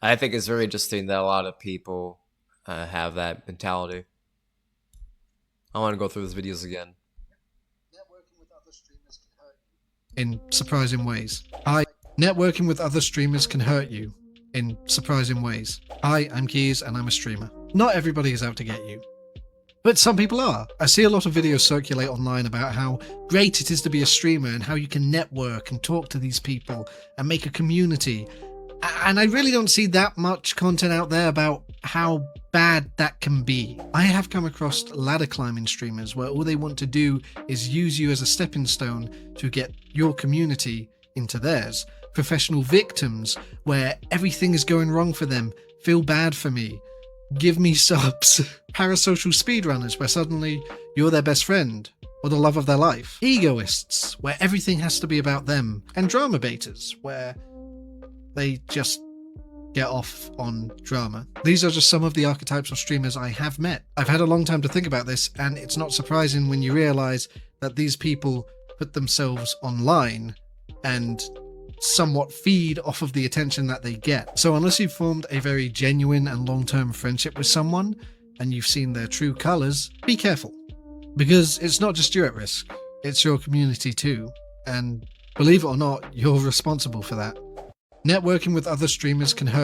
I think it's very interesting that a lot of people have that mentality. I want to go through these videos again. In surprising ways. Networking with other streamers can hurt you in surprising ways. Hi, I'm Keys and I'm a streamer. Not everybody is out to get you. But some people are. I see a lot of videos circulate online about how great it is to be a streamer and how you can network and talk to these people and make a community. And I really don't see that much content out there about how bad that can be. I have come across ladder climbing streamers where all they want to do is use you as a stepping stone to get your community into theirs. Professional victims where everything is going wrong for them. Feel bad for me. Give me subs. Parasocial speedrunners where suddenly you're their best friend or the love of their life. Egoists where everything has to be about them. And drama baiters where they just get off on drama. These are just some of the archetypes of streamers I have met. I've had a long time to think about this, and it's not surprising when you realize that these people put themselves online and somewhat feed off of the attention that they get. So unless you've formed a very genuine and long-term friendship with someone and you've seen their true colors, be careful. Because it's not just you at risk, it's your community too. And believe it or not, you're responsible for that. Networking with other streamers can hurt.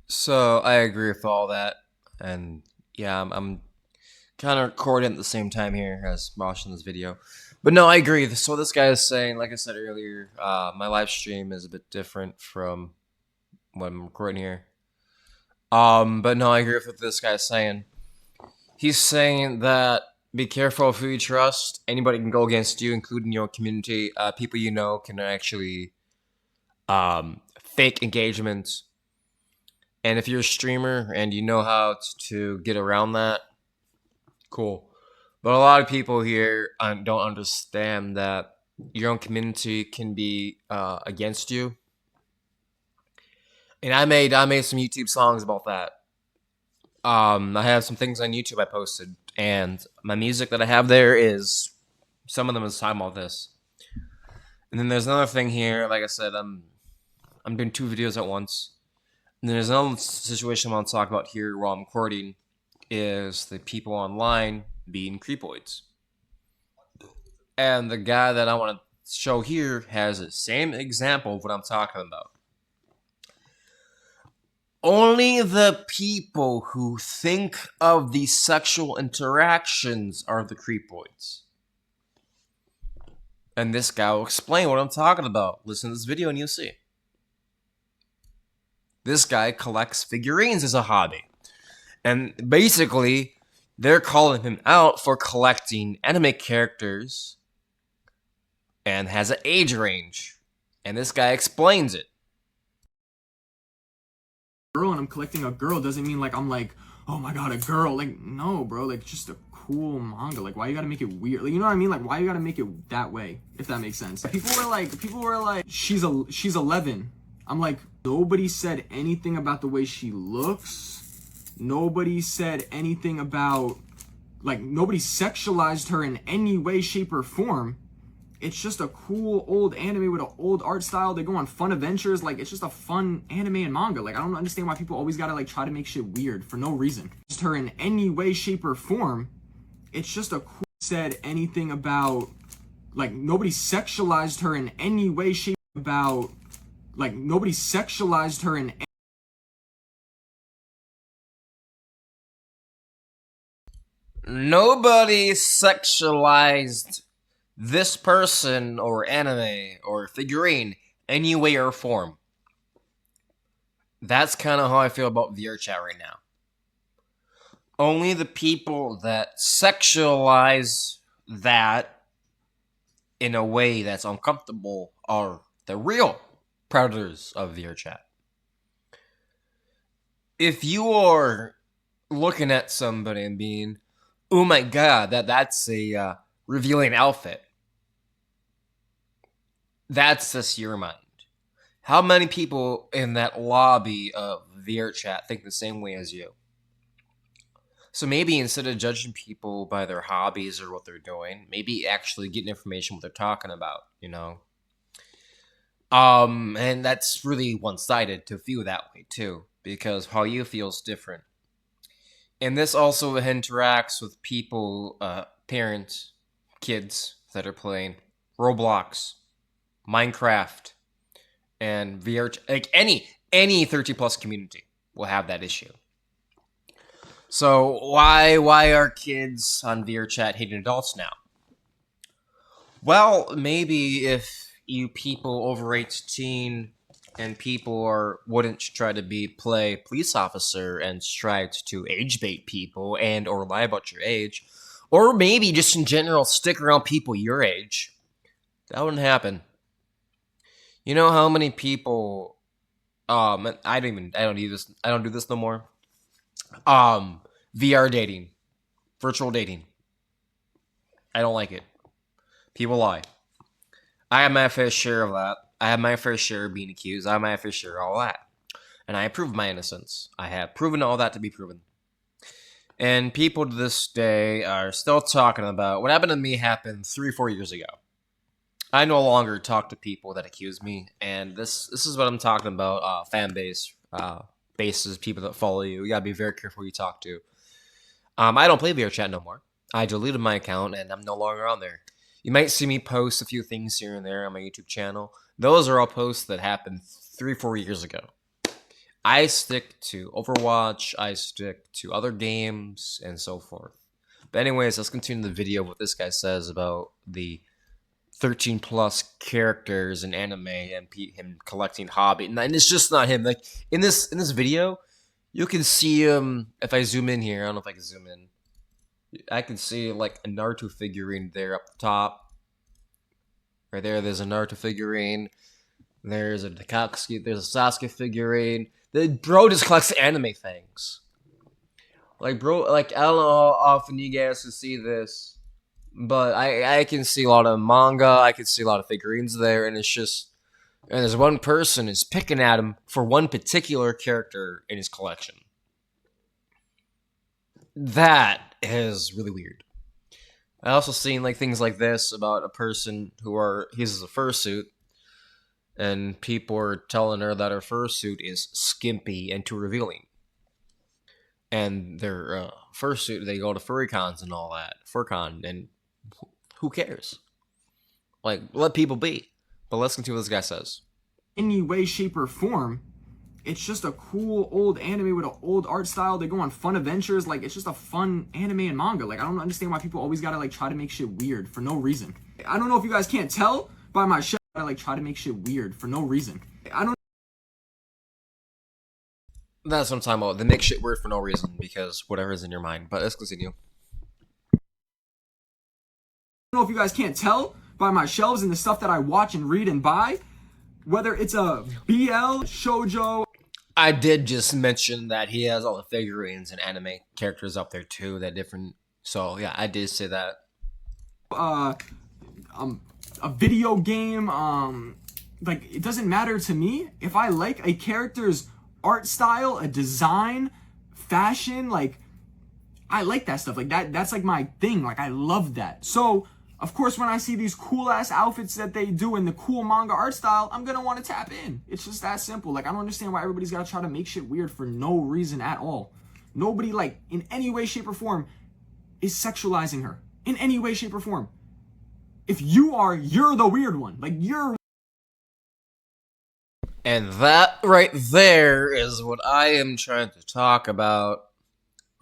So I agree with all that, and yeah, I'm kind of recording at the same time here as watching this video. But no, I agree. So this guy is saying, like I said earlier, my live stream is a bit different from what I'm recording here. But no, I agree with what this guy's saying. He's saying that be careful of who you trust. Anybody can go against you, including your community. People you know can actually fake engagements. And if you're a streamer and you know how to get around that, cool. But a lot of people here don't understand that your own community can be against you. And I made some YouTube songs about that. I have some things on YouTube I posted, and my music that I have there is some of them is talking about this. And then there's another thing here. Like I said, I'm doing 2 videos at once. And then there's another situation I want to talk about here while I'm recording is the people online being creepoids. And the guy that I want to show here has the same example of what I'm talking about. Only the people who think of these sexual interactions are the creepoids. And this guy will explain what I'm talking about. Listen to this video and you'll see. This guy collects figurines as a hobby. And basically, they're calling him out for collecting anime characters and has an age range. And this guy explains it. Girl and I'm collecting a girl doesn't mean like I'm like, oh my god, a girl. Like, no, bro, like just a cool manga. Like, why you gotta make it weird? Like, you know what I mean? Like, why you gotta make it that way? If that makes sense. People were like, she's 11. I'm like, nobody said anything about the way she looks. Nobody said anything about, like, nobody sexualized her in any way, shape, or form. It's just a cool old anime with an old art style. They go on fun adventures. Like, it's just a fun anime and manga. Like, I don't understand why people always gotta, like, try to make shit weird for no reason. Just her in any way, shape, or form. It's just a cool... Said anything about... Like, nobody sexualized her in any way, shape... About... Like, nobody sexualized her in... Nobody sexualized this person or anime or figurine any way or form. That's kind of how I feel about VRChat right now. Only the people that sexualize that in a way that's uncomfortable are the real predators of VRChat. If you are looking at somebody and being, oh my god, that's a revealing outfit, That's just your mind. How many people in that lobby of VRChat think the same way as you? So maybe instead of judging people by their hobbies or what they're doing, maybe actually getting information what they're talking about, you know? And that's really one-sided to feel that way too, because how you feel is different. And this also interacts with people, parents, kids that are playing Roblox, Minecraft, and VR, like any 30 plus community will have that issue. So why are kids on VRChat hating adults now? Well, maybe if you people over 18 and people wouldn't try to play police officer and strive to age bait people and or lie about your age, or maybe just in general stick around people your age, that wouldn't happen. You know how many people I don't do this no more. VR dating, virtual dating. I don't like it. People lie. I have my fair share of that. I have my fair share of being accused. I have my fair share of all that. And I prove my innocence. I have proven all that to be proven. And people to this day are still talking about what happened to me happened 3-4 years ago. I no longer talk to people that accuse me, and this is what I'm talking about. Fan base, bases, people that follow you. You gotta be very careful who you talk to. I don't play VRChat no more. I deleted my account, and I'm no longer on there. You might see me post a few things here and there on my YouTube channel. Those are all posts that happened 3-4 years ago. I stick to Overwatch. I stick to other games and so forth. But anyways, let's continue the video. What this guy says about the 13 plus characters in anime and him collecting hobby, and it's just not him. Like in this video, you can see him. If I zoom in here, I don't know if I can zoom in. I can see like a Naruto figurine there up the top. Right there's a Naruto figurine. There's a Takatsuki. There's a Sasuke figurine. The bro just collects anime things. Like bro, like I don't know how often you guys can see this. But I can see a lot of manga, I can see a lot of figurines there, and it's just, and there's one person is picking at him for one particular character in his collection. That is really weird. I also seen like things like this about a person he's a fursuit, and people are telling her that her fursuit is skimpy and too revealing. And their fursuit, they go to furry cons and all that, furcon, and who cares? Like, let people be. But let's continue what this guy says. Any way, shape, or form, it's just a cool old anime with an old art style. They go on fun adventures. Like, it's just a fun anime and manga. Like, I don't understand why people always gotta like try to make shit weird for no reason. I don't know if you guys can't tell by my shit. I like try to make shit weird for no reason. I don't. That's what I'm talking about. They make shit weird for no reason because whatever's in your mind. But let's continue. I don't know if you guys can't tell by my shelves and the stuff that I watch and read and buy, whether it's a BL, shoujo. I did just mention that he has all the figurines and anime characters up there too. That different. So yeah, I did say that. A video game. Like it doesn't matter to me if I like a character's art style, a design, fashion. Like I like that stuff. Like that's like my thing. Like I love that. So. Of course, when I see these cool-ass outfits that they do in the cool manga art style, I'm gonna want to tap in. It's just that simple. Like, I don't understand why everybody's gotta try to make shit weird for no reason at all. Nobody, like, in any way, shape, or form, is sexualizing her. In any way, shape, or form. If you are, you're the weird one. Like, you're... And that right there is what I am trying to talk about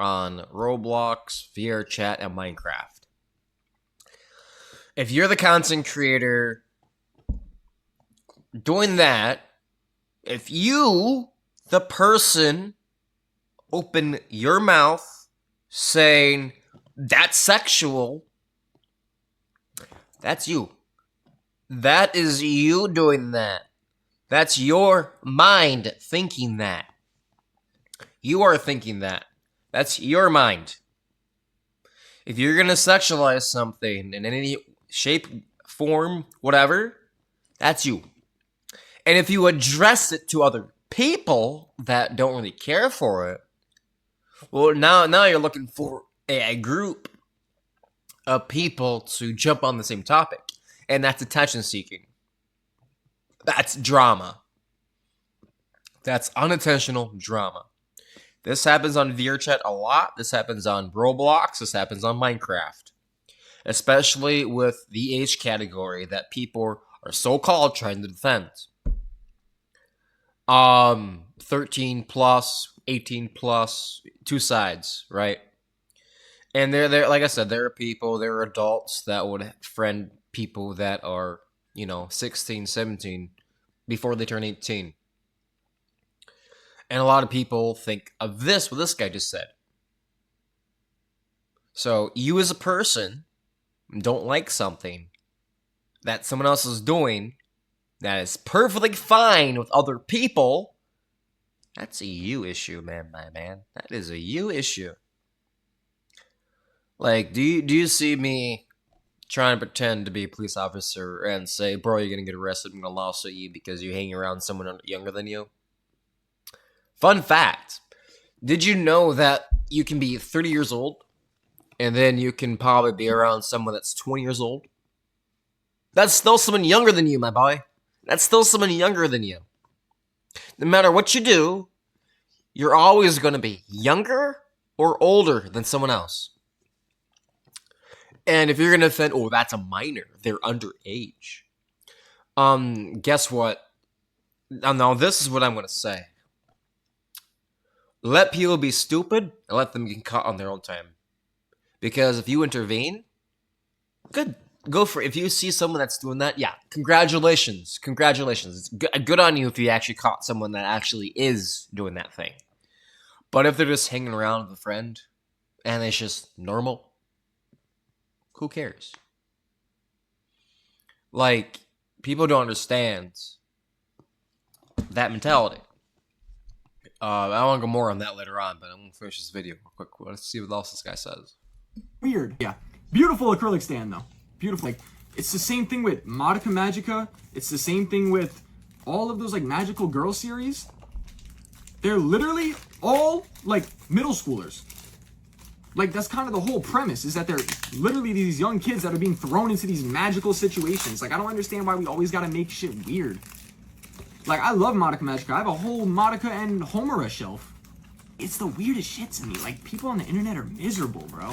on Roblox, VRChat, and Minecraft. If you're the content creator doing that, if you, the person, open your mouth saying that's sexual, that's you. That is you doing that. That's your mind thinking that. You are thinking that. That's your mind. If you're going to sexualize something in any shape, form, whatever, That's you. And if you address it to other people that don't really care for it, well, now you're looking for a group of people to jump on the same topic, and that's attention seeking. That's drama. That's unintentional drama. This happens on VRChat a lot. This happens on Roblox. This happens on Minecraft. Especially with the age category that people are so-called trying to defend. 13 plus, 18 plus, two sides, right? And they're like I said, there are adults that would friend people that are, 16, 17 before they turn 18. And a lot of people think of this, what this guy just said. So you as a person don't like something that someone else is doing that is perfectly fine with other people. That's a you issue, man, my man. That is a you issue. Like, do you see me trying to pretend to be a police officer and say, bro, you're gonna get arrested, I'm gonna lawsuit you because you hang around someone younger than you? Fun fact. Did you know that you can be 30 years old and then you can probably be around someone that's 20 years old? That's still someone younger than you, my boy. That's still someone younger than you. No matter what you do, you're always going to be younger or older than someone else. And if you're going to think, oh, that's a minor, they're underage. Guess what? Now this is what I'm going to say. Let people be stupid and let them get caught on their own time. Because if you intervene, good. Go for it. If you see someone that's doing that, yeah, congratulations. It's good on you if you actually caught someone that actually is doing that thing. But if they're just hanging around with a friend and it's just normal, who cares? Like, people don't understand that mentality. I want to go more on that later on, but I'm going to finish this video real quick. Let's see what else this guy says. Weird. Yeah. Beautiful acrylic stand, though. Beautiful. Like, it's the same thing with Madoka Magica. It's the same thing with all of those, like, magical girl series. They're literally all, like, middle schoolers. Like, that's kind of the whole premise, is that they're literally these young kids that are being thrown into these magical situations. Like, I don't understand why we always gotta make shit weird. Like, I love Madoka Magica. I have a whole Madoka and Homura shelf. It's the weirdest shit to me. Like, people on the internet are miserable, bro.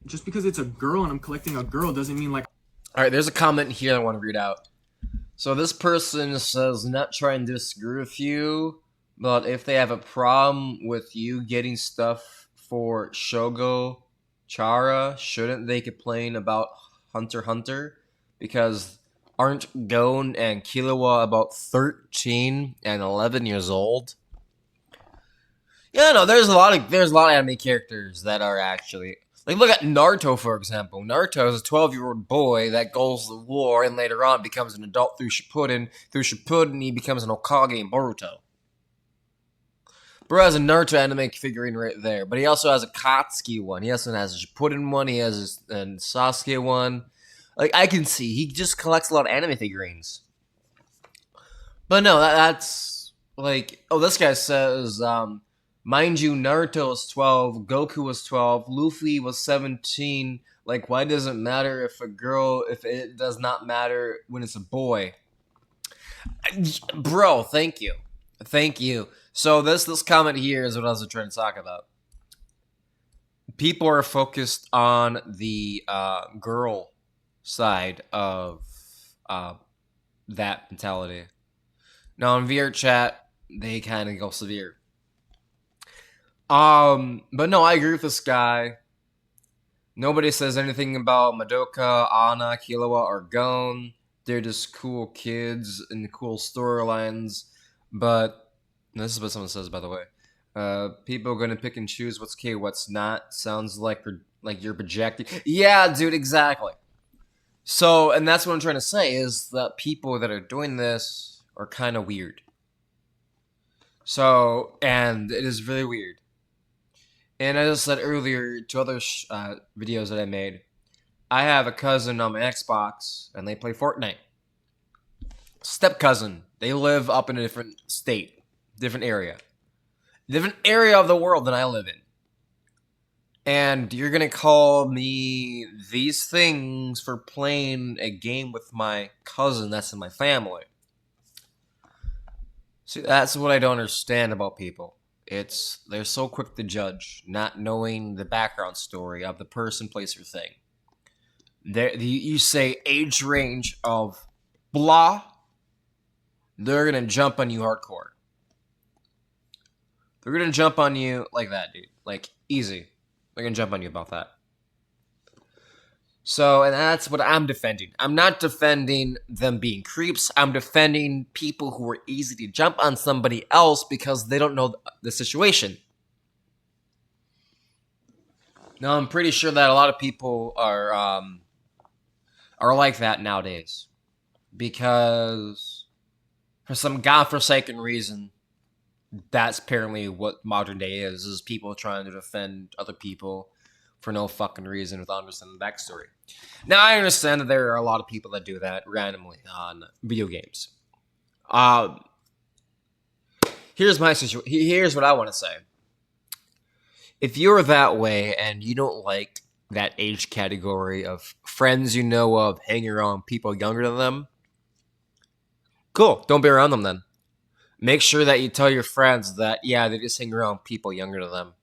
Just because it's a girl and I'm collecting a girl doesn't mean, like... Alright, there's a comment here I want to read out. So this person says, not trying to disagree with you, but if they have a problem with you getting stuff for Shogo Chara, shouldn't they complain about Hunter x Hunter? Because aren't Gon and Killua about 13 and 11 years old? Yeah, no, there's a lot of anime characters that are actually... Like, look at Naruto, for example. Naruto is a 12-year-old boy that goes to war and later on becomes an adult through Shippuden. Through Shippuden, he becomes an Hokage in Boruto. Bro has a Naruto anime figurine right there. But he also has a Katsuki one. He also has a Shippuden one. He has a Sasuke one. Like, I can see. He just collects a lot of anime figurines. But no, that's... Like... Oh, this guy says... Mind you, Naruto was 12, Goku was 12, Luffy was 17. Like, why does it matter if it does not matter when it's a boy? Bro, thank you. Thank you. So this comment here is what I was trying to talk about. People are focused on the girl side of that mentality. Now, in VRChat, they kind of go severe. But no, I agree with this guy. Nobody says anything about Madoka, Ana, Killua, or Gon. They're just cool kids and cool storylines. But this is what someone says, by the way. People are gonna pick and choose what's okay, what's not. Sounds like you're projecting. Yeah, dude, exactly. So, and that's what I'm trying to say is that people that are doing this are kind of weird. So, and it is really weird. And as I said earlier to other videos that I made, I have a cousin on my Xbox, and they play Fortnite. step cousin. They live up in a different state, different area of the world than I live in. And you're gonna call me these things for playing a game with my cousin that's in my family. See, that's what I don't understand about people. They're so quick to judge, not knowing the background story of the person, place, or thing. You say age range of blah, they're gonna jump on you hardcore. They're gonna jump on you like that, dude. Like, easy. They're gonna jump on you about that. So, and that's what I'm defending. I'm not defending them being creeps. I'm defending people who are easy to jump on somebody else because they don't know the situation. Now, I'm pretty sure that a lot of people are like that nowadays. Because for some godforsaken reason, that's apparently what modern day is people trying to defend other people for no fucking reason without understanding the backstory. Now, I understand that there are a lot of people that do that randomly on video games. Here's my situation. Here's what I want to say. If you're that way and you don't like that age category of friends you know of hanging around people younger than them, cool. Don't be around them then. Make sure that you tell your friends that, yeah, they just hang around people younger than them.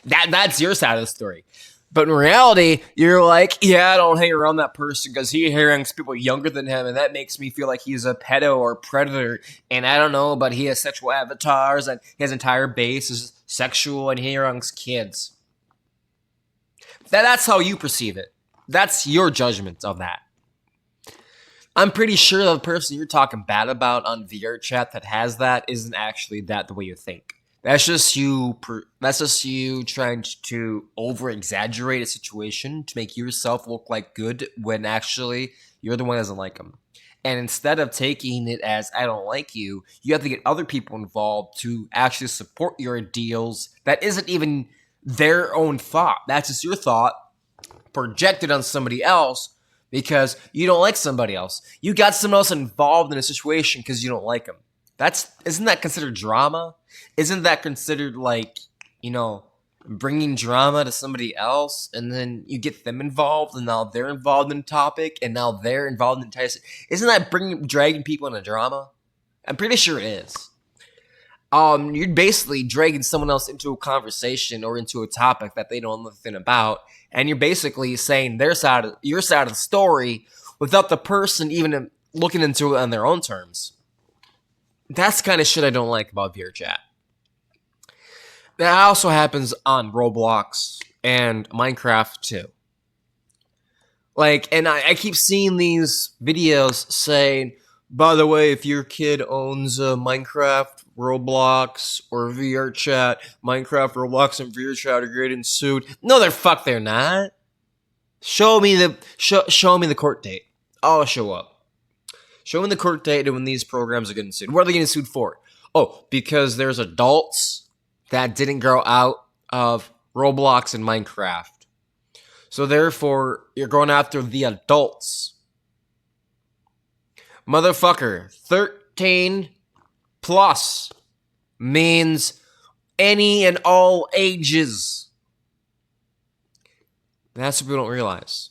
That's your side of the story. But in reality, you're like, yeah, I don't hang around that person because he hangs people younger than him, and that makes me feel like he's a pedo or predator. And I don't know, but he has sexual avatars, and his entire base is sexual, and he hangs kids. That's how you perceive it. That's your judgment of that. I'm pretty sure the person you're talking bad about on VR chat that has that isn't actually that the way you think. That's just you. That's just you trying to over exaggerate a situation to make yourself look like good when actually you're the one that doesn't like them. And instead of taking it as I don't like you, you have to get other people involved to actually support your ideals. That isn't even their own thought. That's just your thought projected on somebody else because you don't like somebody else. You got someone else involved in a situation because you don't like them. Isn't that considered drama? Isn't that considered like, bringing drama to somebody else, and then you get them involved, and now they're involved in the topic, and now they're involved in the entire. Isn't that dragging people into drama? I'm pretty sure it is. You're basically dragging someone else into a conversation or into a topic that they don't know nothing about, and you're basically saying your side of the story without the person even looking into it on their own terms. That's the kind of shit I don't like about VR chat. That also happens on Roblox and Minecraft too. And I keep seeing these videos saying, by the way, if your kid owns Minecraft, Roblox, or VR chat, Minecraft, Roblox, and VR chat are getting sued. No, they're not. Show me the court date. I'll show up. Show me the court date when these programs are getting sued. What are they getting sued for? Oh, because there's adults that didn't grow out of Roblox and Minecraft. So therefore, you're going after the adults. Motherfucker, 13 plus means any and all ages. That's what people don't realize.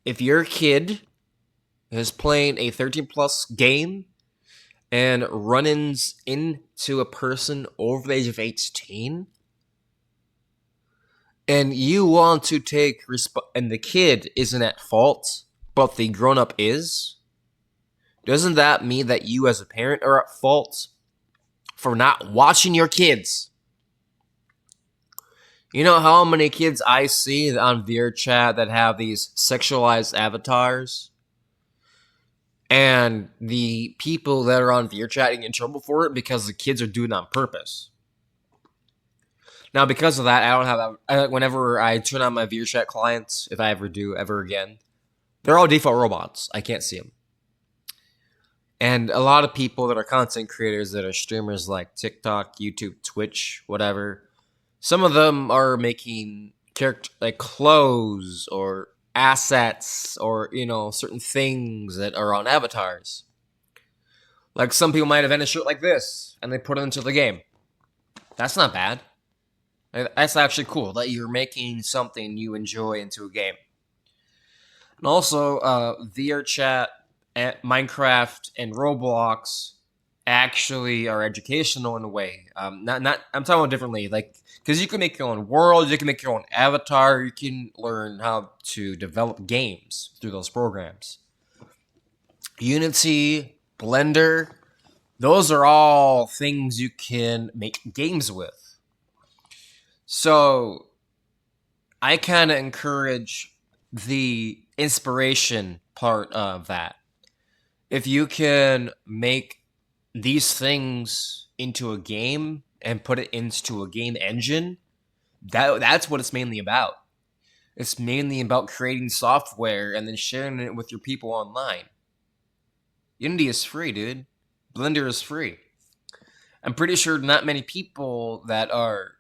If your kid is playing a 13 plus game and run-ins into a person over the age of 18, and you want to take and the kid isn't at fault, but the grown-up is, doesn't that mean that you as a parent are at fault for not watching your kids? You know how many kids I see on VR chat that have these sexualized avatars? And the people that are on VR chat get in trouble for it because the kids are doing it on purpose. Now, because of that, I don't have. Whenever I turn on my VR chat clients, if I ever do ever again, they're all default robots. I can't see them. And a lot of people that are content creators that are streamers like TikTok, YouTube, Twitch, whatever, some of them are making clothes or assets or, you know, certain things that are on avatars. Like some people might invent a shirt like this and they put it into the game. That's not bad. That's actually cool that you're making something you enjoy into a game. And also, VRChat, Minecraft, and Roblox actually are educational in a way. I'm talking about differently, like, because you can make your own world, you can make your own avatar, you can learn how to develop games through those programs. Unity, Blender, those are all things you can make games with. So, I kind of encourage the inspiration part of that. If you can make these things into a game and put it into a game engine, that's what it's mainly about. It's mainly about creating software and then sharing it with your people online. Unity is free, dude. Blender is free. I'm pretty sure not many people that are,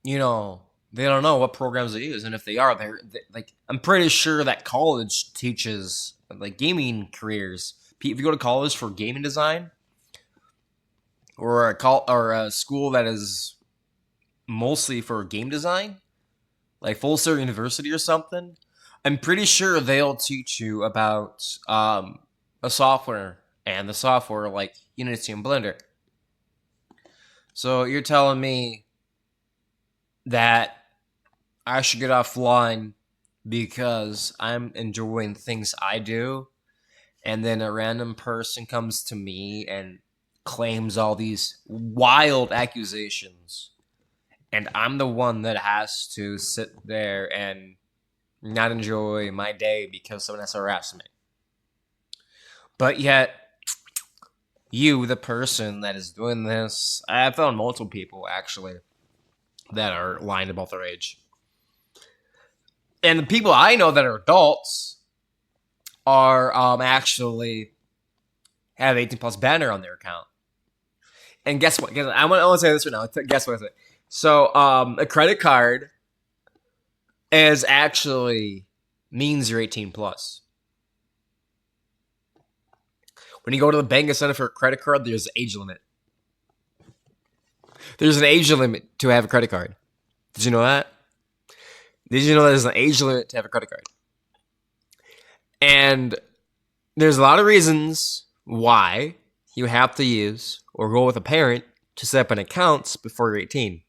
you know, they don't know what programs they use, and if they are, they like, I'm pretty sure that college teaches like gaming careers. If you go to college for gaming design, or a school that is mostly for game design, like Full Sail University or something, I'm pretty sure they'll teach you about a software, and the software like Unity and Blender. So you're telling me that I should get offline because I'm enjoying things I do, and then a random person comes to me and claims all these wild accusations, and I'm the one that has to sit there and not enjoy my day because someone has harassed me. But yet, you, the person that is doing this, I've found multiple people actually that are lying about their age. And the people I know that are adults are actually have 18 plus banner on their account. And guess what? I want to say this right now. Guess what is it? So a credit card is actually means you're 18 plus. When you go to the bank and sign up for a credit card, there's an age limit. There's an age limit to have a credit card. Did you know that? Did you know there's an age limit to have a credit card? And there's a lot of reasons why you have to use or go with a parent to set up an account before you're 18.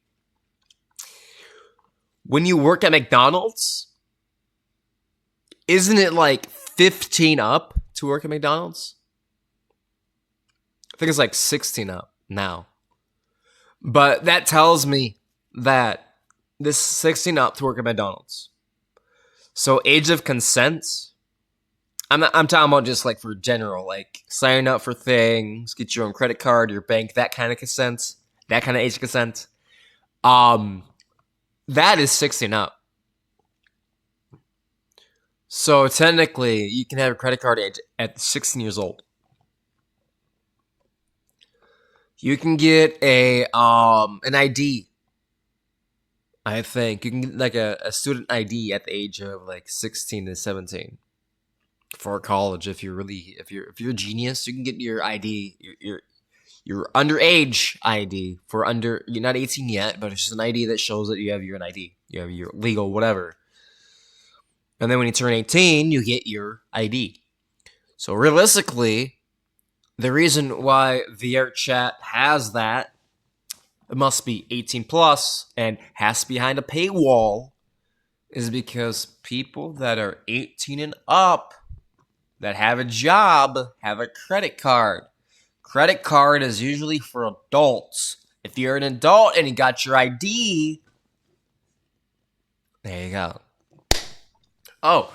When you work at McDonald's, isn't it like 15 up to work at McDonald's? I think it's like 16 up now. But that tells me that this is 16 up to work at McDonald's. So age of consent, I'm talking about just like for general, like signing up for things, get your own credit card, your bank, that kind of consent, that kind of age consent. That is 16 up. So technically, you can have a credit card age at 16 years old. You can get an ID. I think you can get like a student ID at the age of like 16 to 17 for college. If you're a genius, you can get your ID, your underage ID for you're not 18 yet, but it's just an ID that shows that you have your ID, you have your legal whatever. And then when you turn 18, you get your ID. So realistically, the reason why VRChat has that, it must be 18 plus and has to be behind a paywall, is because people that are 18 and up that have a job have a credit card. Credit card is usually for adults. If you're an adult and you got your ID, there you go. Oh,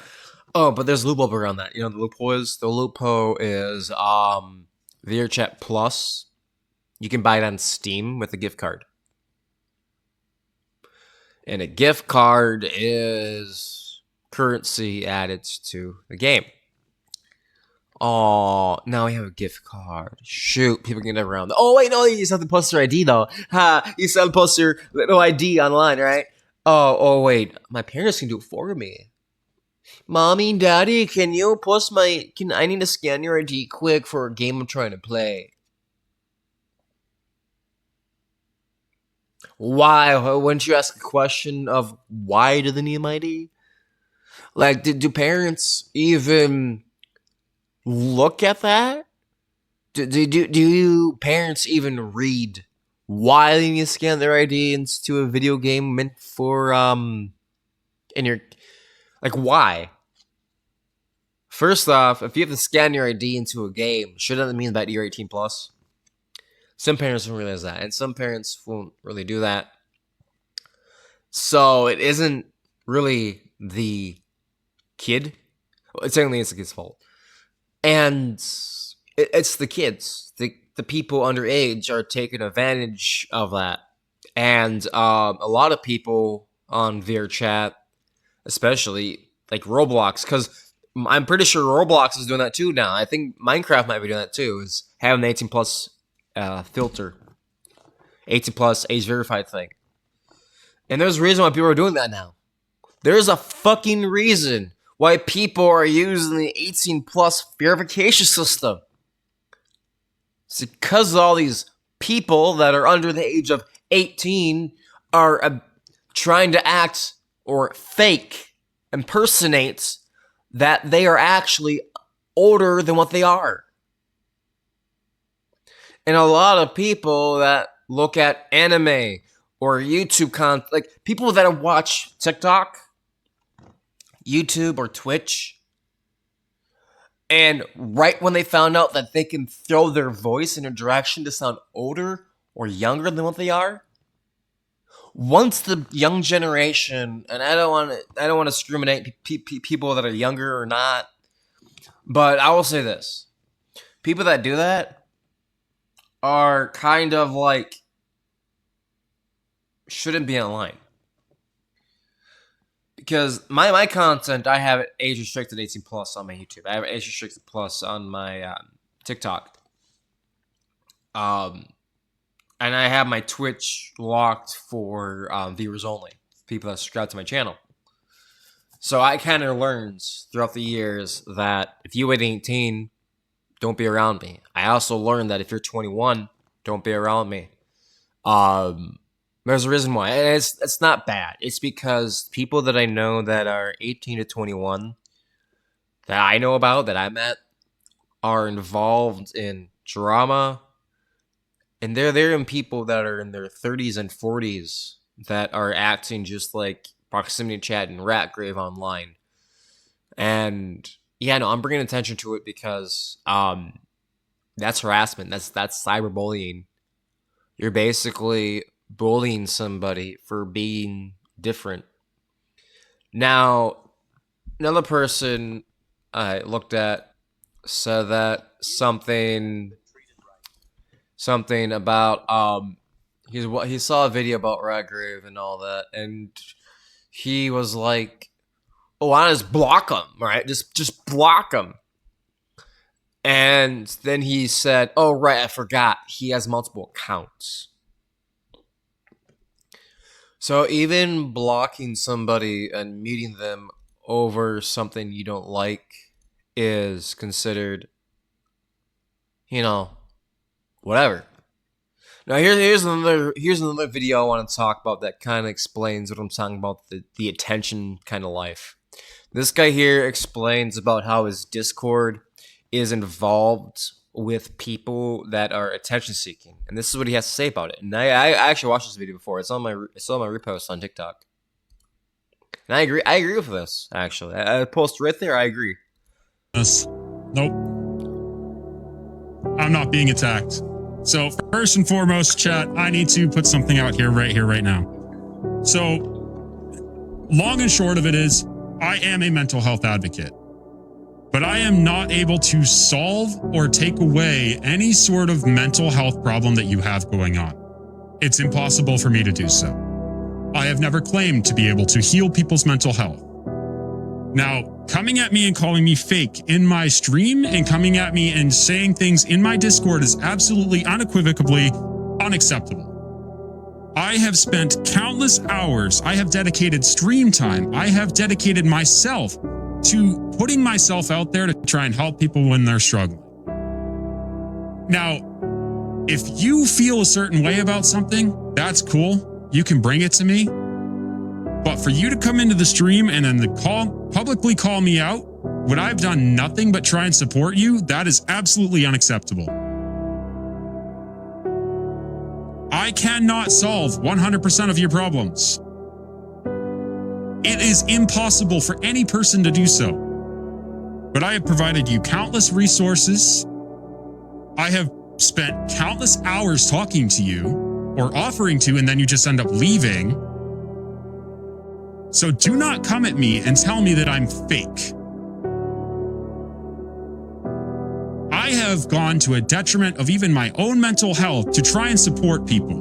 but there's a loophole around that. You know, the loophole is VRChat Plus. You can buy it on Steam with a gift card. And a gift card is currency added to the game. Oh, now we have a gift card. Shoot, people can get around. Oh, wait, no, you still have to post your ID, though. You still have to post your little ID online, right? Oh, wait. My parents can do it for me. Mommy, Daddy, can you post my... I need to scan your ID quick for a game I'm trying to play. Why? Wouldn't you ask a question of why do they need my ID? Like, do parents even look at that? Do parents even read why they need to scan their ID into a video game meant for, and you're, like, why? First off, if you have to scan your ID into a game, shouldn't that mean that you're 18 plus? Some parents don't realize that, and some parents won't really do that. So it isn't really the kid. Well, technically, it's the kid's fault. And it's the kids. The people underage are taking advantage of that. And a lot of people on VRChat, especially, like Roblox, because I'm pretty sure Roblox is doing that too now. I think Minecraft might be doing that too, is having the 18 plus filter. 18 plus age verified thing. And there's a reason why people are doing that now. There's a fucking reason why people are using the 18 plus verification system. It's because all these people that are under the age of 18 are trying to act or fake, impersonate that they are actually older than what they are. And a lot of people that look at anime or YouTube content, like people that watch TikTok, YouTube, or Twitch, and right when they found out that they can throw their voice in a direction to sound older or younger than what they are, once the young generation, and I don't want to discriminate people that are younger or not, but I will say this: people that do that are kind of like shouldn't be online. Because my content, I have it age restricted 18 plus on my YouTube. I have it age restricted plus on my TikTok. And I have my Twitch locked for viewers only, people that subscribe to my channel. So I kind of learned throughout the years that if you hit 18, don't be around me. I also learned that if you're 21, don't be around me. There's a reason why. And it's not bad. It's because people that I know that are 18 to 21, that I know about, that I met, are involved in drama. And they're in people that are in their 30s and 40s that are acting just like Proximity Chat and Ratgrave online. And yeah, no, I'm bringing attention to it because that's harassment. That's cyberbullying. You're basically bullying somebody for being different. Now, another person I looked at said that something about he saw a video about Ratgrave and all that, and he was like, "Oh, I just block him, right? Just block him." And then he said, "Oh, right, I forgot. He has multiple accounts." So even blocking somebody and muting them over something you don't like is considered, whatever. Now here's another video I want to talk about that kind of explains what I'm talking about, the attention kind of life. This guy here explains about how his Discord is involved with people that are attention seeking, and this is what he has to say about it. And I actually watched this video before. It's on my repost on TikTok, and I agree with this. Actually, I post right there. I agree. Yes. Nope. I'm not being attacked. So first and foremost, chat, I need to put something out here, right now. So long and short of it is, I am a mental health advocate. But I am not able to solve or take away any sort of mental health problem that you have going on. It's impossible for me to do so. I have never claimed to be able to heal people's mental health. Now, coming at me and calling me fake in my stream and coming at me and saying things in my Discord is absolutely unequivocally unacceptable. I have spent countless hours, I have dedicated stream time, I have dedicated myself to putting myself out there to try and help people when they're struggling. Now, if you feel a certain way about something, that's cool. You can bring it to me. But for you to come into the stream and then publicly call me out when I've done nothing but try and support you, that is absolutely unacceptable. I cannot solve 100% of your problems. It is impossible for any person to do so. But I have provided you countless resources. I have spent countless hours talking to you or offering to, and then you just end up leaving. So do not come at me and tell me that I'm fake. I have gone to a detriment of even my own mental health to try and support people.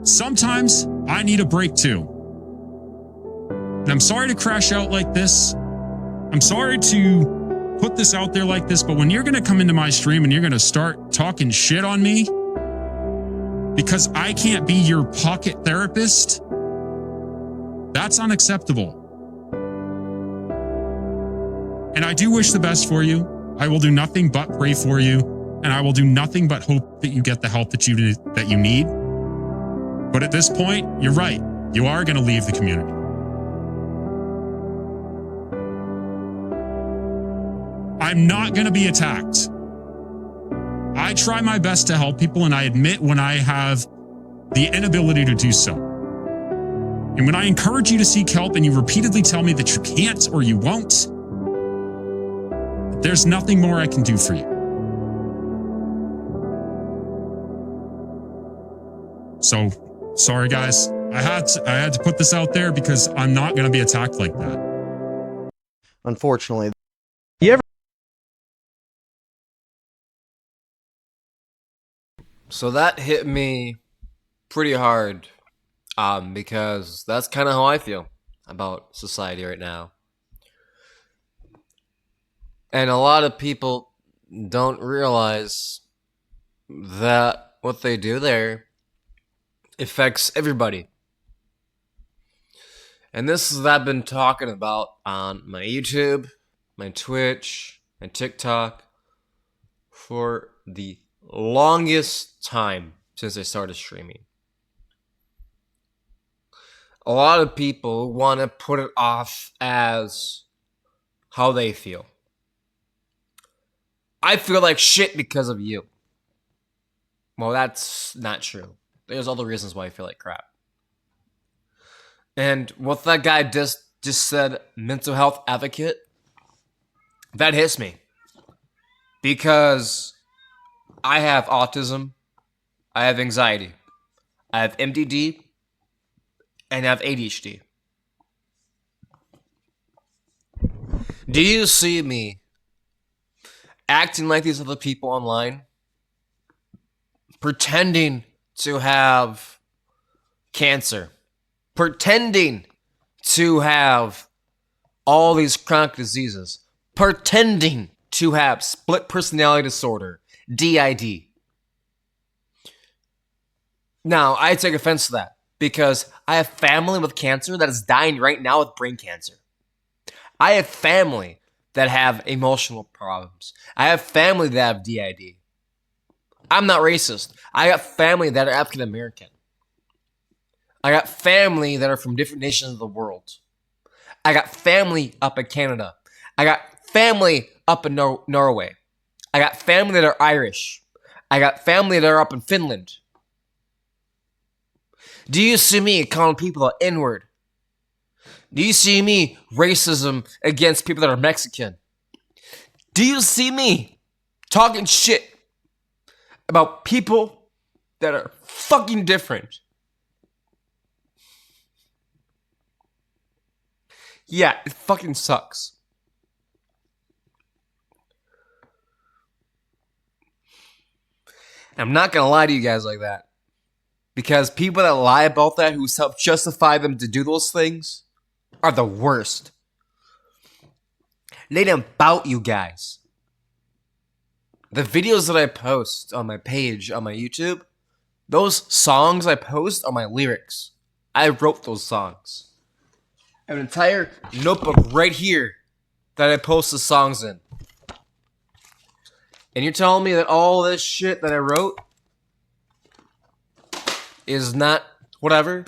Sometimes I need a break too. And I'm sorry to crash out like this. I'm sorry to put this out there like this, but when you're going to come into my stream and you're going to start talking shit on me because I can't be your pocket therapist, that's unacceptable. And I do wish the best for you. I will do nothing but pray for you, and I will do nothing but hope that you get the help that you need. But at this point, you're right. You are going to leave the community. I'm not going to be attacked. I try my best to help people, and I admit when I have the inability to do so. And when I encourage you to seek help and you repeatedly tell me that you can't or you won't, there's nothing more I can do for you. So, sorry guys. I had to put this out there because I'm not going to be attacked like that. Unfortunately. So that hit me pretty hard, because that's kind of how I feel about society right now. And a lot of people don't realize that what they do there affects everybody. And this is what I've been talking about on my YouTube, my Twitch, my TikTok for the longest time since I started streaming. A lot of people want to put it off as how they feel. I feel like shit because of you. Well, that's not true. There's other reasons why I feel like crap. And what that guy just said, mental health advocate, that hits me. Because I have autism, I have anxiety, I have MDD, and I have ADHD. Do you see me acting like these other people online? Pretending to have cancer. Pretending to have all these chronic diseases. Pretending to have split personality disorder. DID. Now, I take offense to that because I have family with cancer that is dying right now with brain cancer. I have family that have emotional problems. I have family that have DID. I'm not racist. I got family that are African American. I got family that are from different nations of the world. I got family up in Canada. I got family up in Norway. I got family that are Irish. I got family that are up in Finland. Do you see me calling people an N-word? Do you see me racism against people that are Mexican? Do you see me talking shit about people that are fucking different? Yeah, it fucking sucks. I'm not gonna lie to you guys like that. Because people that lie about that, who self-justify them to do those things, are the worst. They ain't about you guys. The videos that I post on my page, on my YouTube, those songs I post are my lyrics. I wrote those songs. I have an entire notebook right here that I post the songs in. And you're telling me that all this shit that I wrote is not whatever?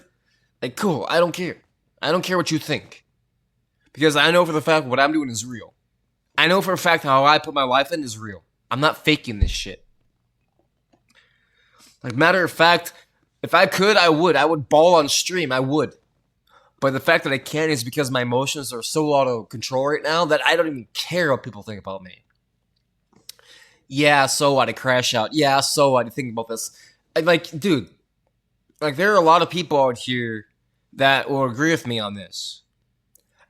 Like, cool, I don't care. I don't care what you think. Because I know for the fact what I'm doing is real. I know for a fact how I put my life in is real. I'm not faking this shit. Like, matter of fact, if I could, I would. I would bawl on stream. I would. But the fact that I can't is because my emotions are so out of control right now that I don't even care what people think about me. Yeah, so what? I crash out. Yeah, so what? I think about this. Like, dude, like, there are a lot of people out here that will agree with me on this.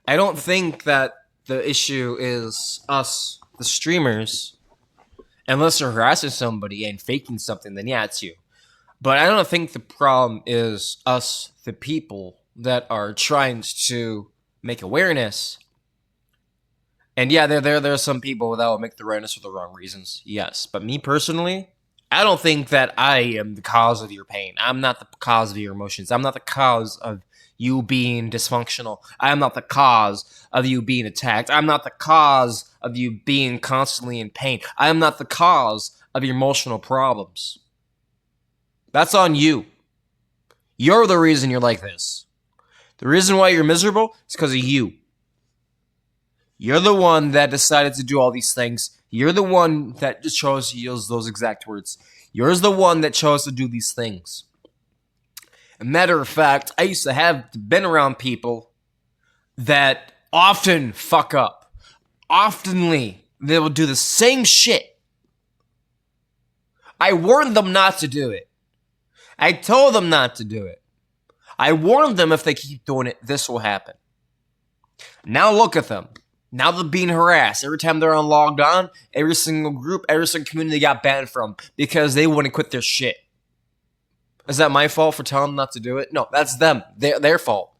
I don't think that the issue is us, the streamers, unless they're harassing somebody and faking something, then yeah, it's you. But I don't think the problem is us, the people that are trying to make awareness. And yeah, there are some people that will make the awareness for the wrong reasons. Yes, but me personally, I don't think that I am the cause of your pain. I'm not the cause of your emotions. I'm not the cause of you being dysfunctional. I am not the cause of you being attacked. I'm not the cause of you being constantly in pain. I am not the cause of your emotional problems. That's on you. You're the reason you're like this. The reason why you're miserable is because of you. You're the one that decided to do all these things. You're the one that just chose to use those exact words. You're the one that chose to do these things. A matter of fact, I used to have been around people that often fuck up. Oftenly, they will do the same shit. I warned them not to do it. I told them not to do it. I warned them if they keep doing it, this will happen. Now look at them. Now they're being harassed. Every time they're unlogged on, every single group, every single community got banned from because they wouldn't quit their shit. Is that my fault for telling them not to do it? No, that's them. Their fault.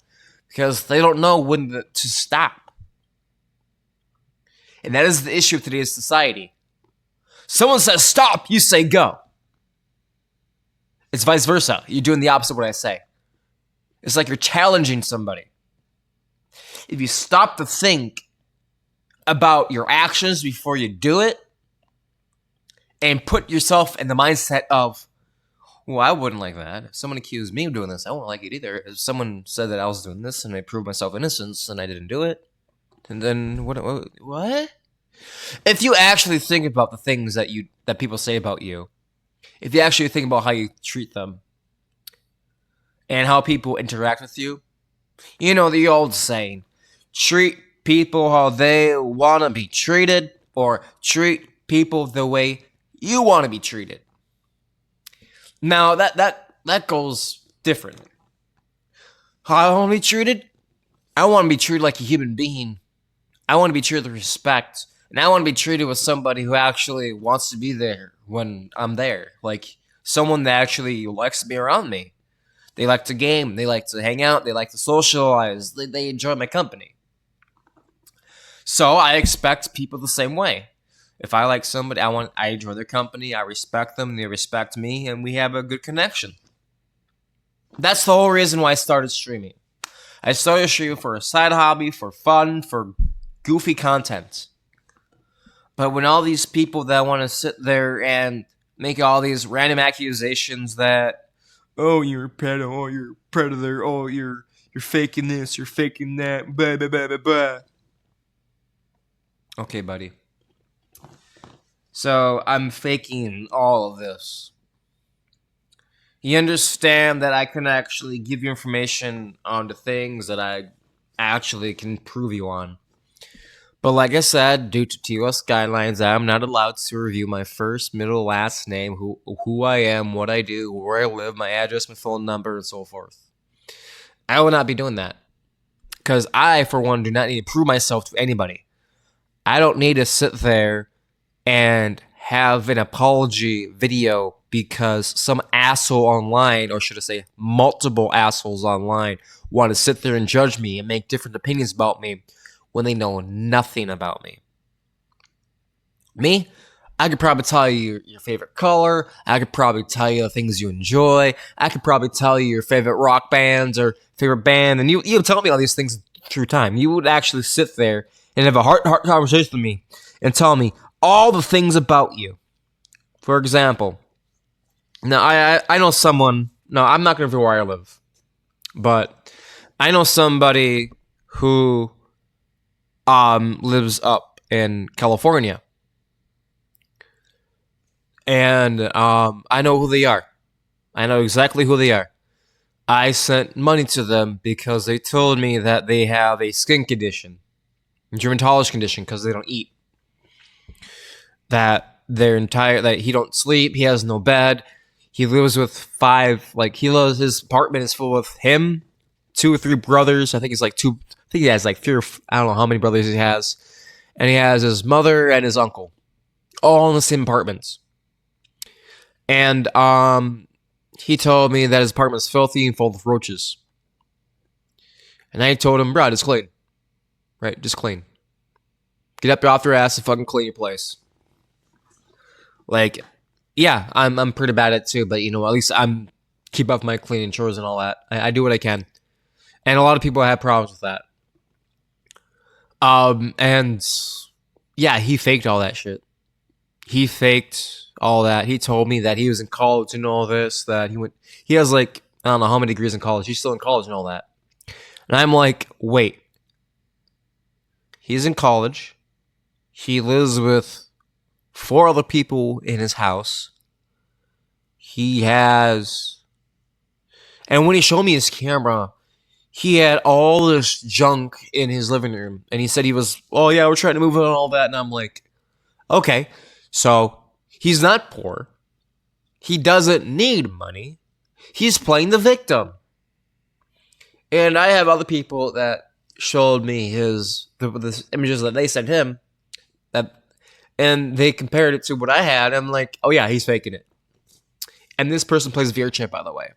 Because they don't know when to stop. And that is the issue of today's society. Someone says stop, you say go. It's vice versa. You're doing the opposite of what I say. It's like you're challenging somebody. If you stop to think about your actions before you do it and put yourself in the mindset of, well, I wouldn't like that. If someone accused me of doing this, I wouldn't like it either. If someone said that I was doing this and I proved myself innocence and I didn't do it, and then what? If you actually think about the things that people say about you, if you actually think about how you treat them and how people interact with you, you know the old saying, treat people how they want to be treated, or treat people the way you want to be treated. Now, that goes differently. How I want to be treated? I want to be treated like a human being. I want to be treated with respect. And I want to be treated with somebody who actually wants to be there when I'm there. Like, someone that actually likes to be around me. They like to game. They like to hang out. They like to socialize. They enjoy my company. So I expect people the same way. If I like somebody, I enjoy their company, I respect them, they respect me, and we have a good connection. That's the whole reason why I started streaming. I started streaming for a side hobby, for fun, for goofy content. But when all these people that want to sit there and make all these random accusations that, oh, you're a pedo, oh, you're a predator, oh, you're faking this, you're faking that, blah, blah, blah, blah, blah. Okay, buddy. So, I'm faking all of this. You understand that I can actually give you information on the things that I actually can prove you on. But like I said, due to TOS guidelines, I am not allowed to review my first, middle, last name, who I am, what I do, where I live, my address, my phone number, and so forth. I will not be doing that. Because I, for one, do not need to prove myself to anybody. I don't need to sit there and have an apology video because some asshole online, or should I say multiple assholes online, want to sit there and judge me and make different opinions about me when they know nothing about me. Me? I could probably tell you your favorite color. I could probably tell you the things you enjoy. I could probably tell you your favorite rock bands or favorite band, and you'll tell me all these things through time. You would actually sit there and have a heart conversation with me and tell me all the things about you. For example, now I know someone. No, I'm not going to reveal where I live, but I know somebody who lives up in California, and I know who they are. I know exactly who they are. I sent money to them because they told me that they have a skin condition, a dermatology condition, because they don't eat. That he don't sleep, he has no bed, he lives with his apartment is full with him, 2 or 3 brothers. I think he has like 3 or I don't know how many brothers he has. And he has his mother and his uncle, all in the same apartments. And he told me that his apartment is filthy and full of roaches. And I told him, bro, just clean. Right, just clean. Get up off your ass and fucking clean your place. Like, yeah, I'm pretty bad at it too, but at least I'm keep up my cleaning chores and all that. I do what I can. And a lot of people have problems with that. And yeah, he faked all that shit. He faked all that. He told me that he was in college and all this, that he has I don't know how many degrees in college. He's still in college and all that. And I'm like, wait. He's in college. He lives with 4 other people in his house. And when he showed me his camera, he had all this junk in his living room. And he said we're trying to move on and all that. And I'm like, okay. So he's not poor. He doesn't need money. He's playing the victim. And I have other people that showed me the images that they sent him, and they compared it to what I had. I'm like, oh yeah, he's faking it. And this person plays VRChat, by the way.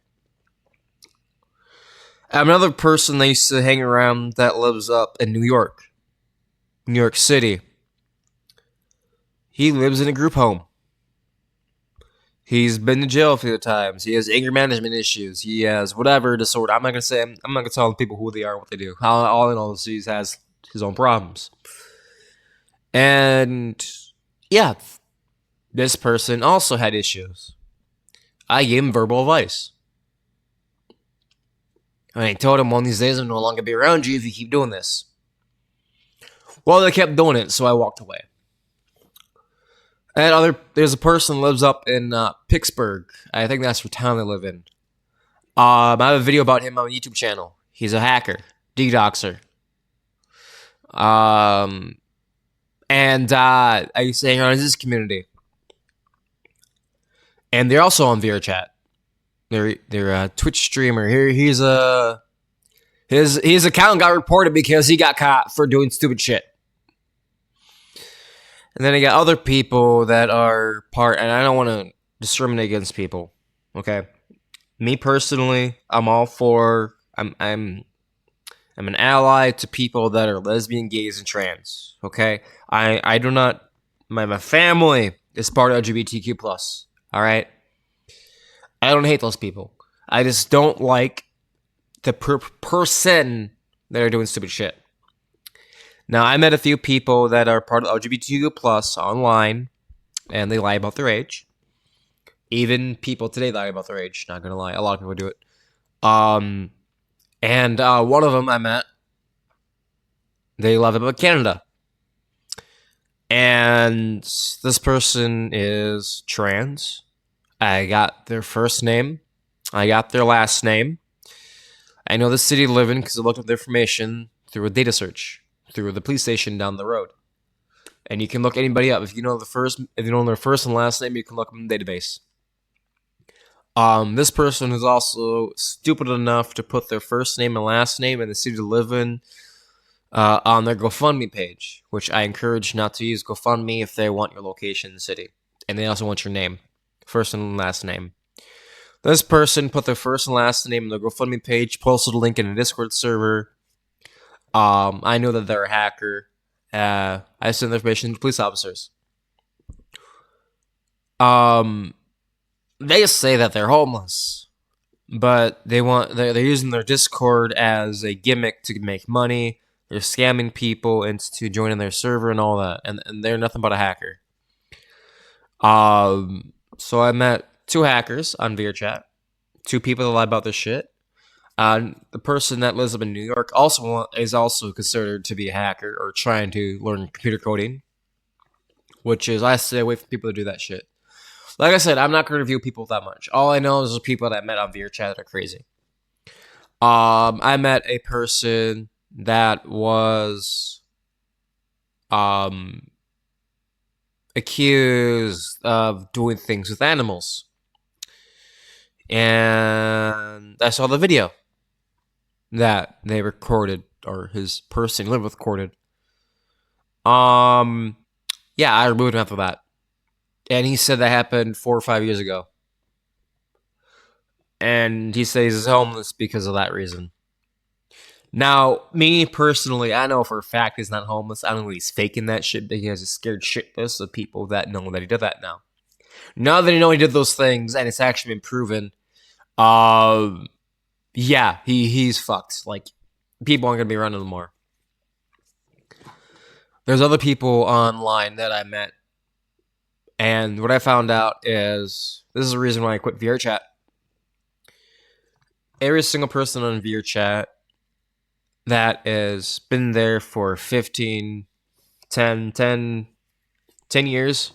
Another person that used to hang around that lives up in New York City. He lives in a group home. He's been to jail a few times. He has anger management issues. He has whatever disorder. I'm not gonna tell people who they are and what they do. All in all, he has his own problems. And yeah, this person also had issues. I gave him verbal advice. I told him one of these days I'm no longer be around you if you keep doing this. Well, they kept doing it, so I walked away. And there's a person who lives up in Pittsburgh. I think that's the town they live in. I have a video about him on my YouTube channel. He's a hacker, DDoXer. And I used to hang around his community. And they're also on VRChat. They're a Twitch streamer. His account got reported because he got caught for doing stupid shit. And then I got other people that are and I don't want to discriminate against people. Okay, me personally, I'm all for. I'm an ally to people that are lesbian, gays, and trans. Okay, I do not. My family is part of LGBTQ plus. All right, I don't hate those people. I just don't like the person that are doing stupid shit. Now, I met a few people that are part of LGBTQ plus online, and they lie about their age. Even people today lie about their age. Not gonna lie, a lot of people do it. And one of them I met, they live about Canada, and this person is trans. I got their first name. I got their last name. I know the city they live in because I looked up the information through a data search through the police station down the road. And you can look anybody up. If you know their first and last name, you can look them in the database. This person is also stupid enough to put their first name and last name and the city to live in on their GoFundMe page, which I encourage not to use GoFundMe if they want your location in the city. And they also want your name, first and last name. This person put their first and last name on their GoFundMe page, posted a link in a Discord server. I know that they're a hacker. I sent the information to police officers. They say that they're homeless. but they're using their Discord as a gimmick to make money. They're scamming people into joining their server and all that, and they're nothing but a hacker. So I met 2 hackers on VRChat, 2 people that lie about this shit. The person that lives up in New York is also considered to be a hacker or trying to learn computer coding, which is I stay away from people that do that shit. Like I said, I'm not going to review people that much. All I know is the people that I met on VRChat that are crazy. I met a person that was accused of doing things with animals, and I saw the video that they recorded, or his person he lived with recorded. Yeah, I removed him after that. And he said that happened 4 or 5 years ago. And he says he's homeless because of that reason. Now, me personally, I know for a fact he's not homeless. I know he's faking that shit because he's scared shitless of people that know that he did that now. Now that he know he did those things and it's actually been proven, yeah, he's fucked. Like, people aren't gonna be running more. There's other people online that I met, and what I found out is this is the reason why I quit VRChat. Every single person on VRChat that has been there for 15, 10 years,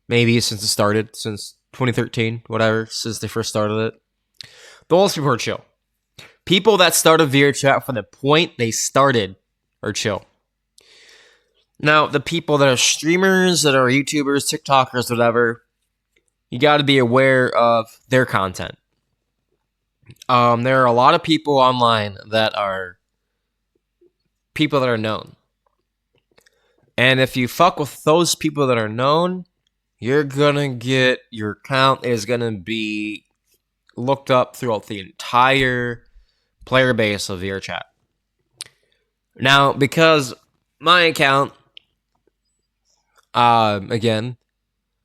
maybe since it started, since 2013, whatever, since they first started it. Those people are chill. People that started VRChat from the point they started are chill. Now, the people that are streamers, that are YouTubers, TikTokers, whatever, you got to be aware of their content. There are a lot of people online that are people that are known. And if you fuck with those people that are known, you're gonna get, your account is gonna be looked up throughout the entire player base of VRChat. Now, because my account, again,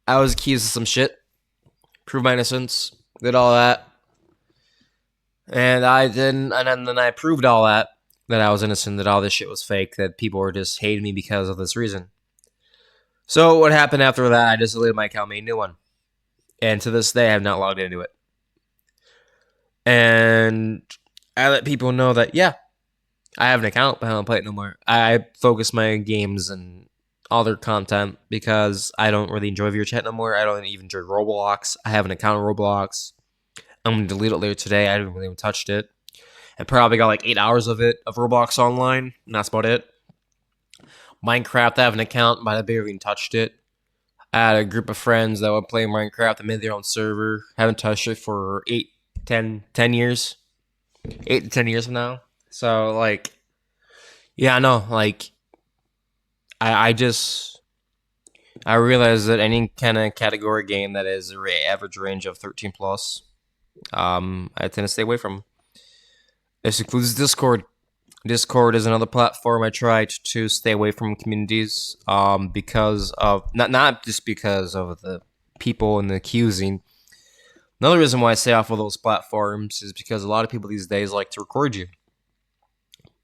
I was accused of some shit, proved my innocence, did all that, and I didn't, and then I proved all that I was innocent, that all this shit was fake, that people were just hating me because of this reason. So what happened after that, I just deleted my account, made a new one. And to this day, I have not logged into it. And I let people know that, yeah, I have an account, but I don't play it no more. I focus my games and all their content because I don't really enjoy VRChat no more. I don't even enjoy Roblox. I have an account on Roblox. I'm going to delete it later today. I haven't really even touched it. I probably got like 8 hours of Roblox online, and that's about it. Minecraft, I have an account, but I barely even touched it. I had a group of friends that would play Minecraft and made their own server. Haven't touched it for 10 years. 8 to 10 years from now. So, like, yeah, no, like, I realize that any kind of category game that is an average range of 13 plus, I tend to stay away from. This includes Discord. Discord is another platform I try to stay away from communities, because of not just because of the people and the accusing. Another reason why I stay off of those platforms is because a lot of people these days like to record you.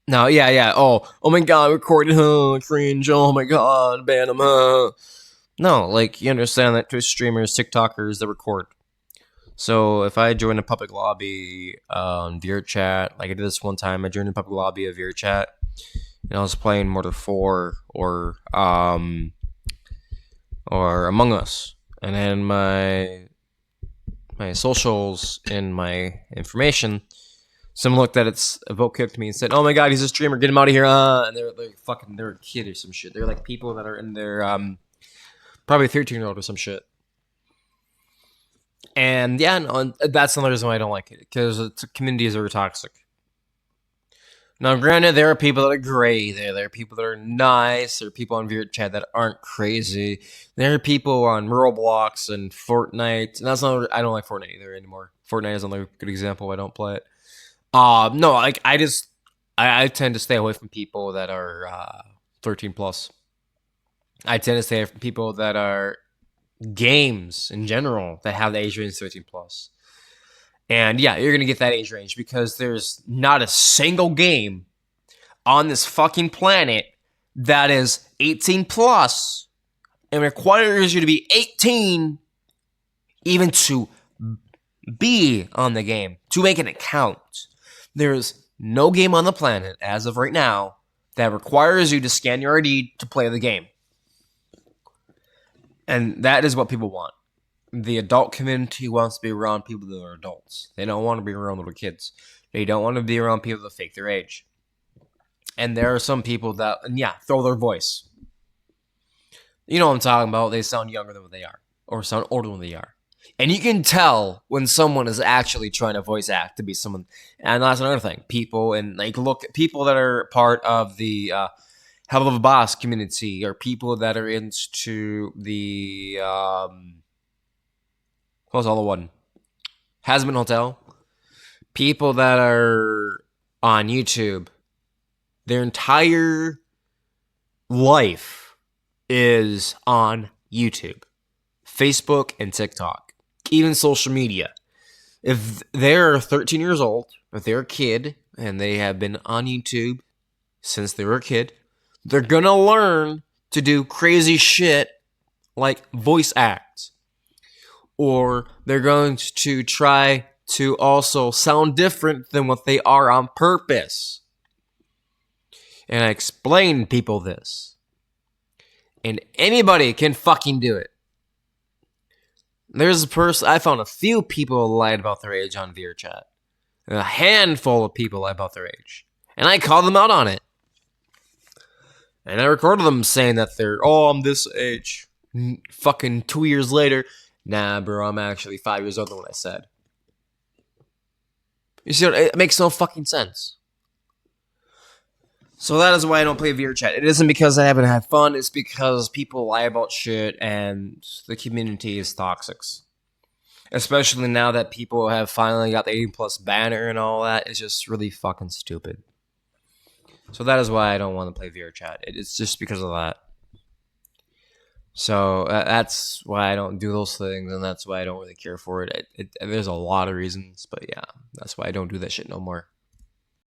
Now, yeah. Oh my God, recorded, cringe. Oh my God, ban them. No, like, you understand that there's streamers, TikTokers that record. So if I join a public lobby on VRChat, like I did this one time, I joined a public lobby of VRChat, and I was playing Mortar 4 or Among Us, and then my socials and my information, someone looked at it, vote kicked me and said, "Oh my God, he's a streamer, get him out of here!" And they're a kid or some shit. They're like people that are in their probably 13-year-old or some shit. And yeah, no, that's another reason why I don't like it, because communities are toxic. Now, granted, there are people that are gray there. There are people that are nice. There are people on VRChat that aren't crazy. There are people on Roblox and Fortnite. And that's not. I don't like Fortnite either anymore. Fortnite is another good example. I don't play it. No, like I tend to stay away from people that are 13 plus. I tend to stay away from people that are games in general that have the age range 13 plus. And yeah, you're gonna get that age range because there's not a single game on this fucking planet that is 18 plus and requires you to be 18 even to be on the game, to make it count. There's no game on the planet as of right now that requires you to scan your ID to play the game. And that is what people want. The adult community wants to be around people that are adults. They don't want to be around little kids. They don't want to be around people that fake their age. And there are some people that, throw their voice. You know what I'm talking about. They sound younger than what they are. Or sound older than they are. And you can tell when someone is actually trying to voice act to be someone. And that's another thing. People, and like, look at people that are part of the Hell of a Boss community, or people that are into the what was the other one? Hazbin Hotel. People that are on YouTube, their entire life is on YouTube, Facebook, and TikTok, even social media. If they're 13 years old, if they're a kid, and they have been on YouTube since they were a kid, they're gonna learn to do crazy shit like voice acts. Or they're going to try to also sound different than what they are on purpose. And I explain people this. And anybody can fucking do it. There's a person, I found a few people lied about their age on VRChat. A handful of people lied about their age. And I called them out on it. And I recorded them saying that I'm this age. Fucking 2 years later, nah, bro, I'm actually 5 years older than what I said. You see, it makes no fucking sense. So that is why I don't play VRChat. It isn't because I haven't had fun. It's because people lie about shit and the community is toxic. Especially now that people have finally got the 18 plus banner and all that. It's just really fucking stupid. So that is why I don't want to play VRChat. It's just because of that. So that's why I don't do those things, and that's why I don't really care for it. There's a lot of reasons, but yeah, that's why I don't do that shit no more.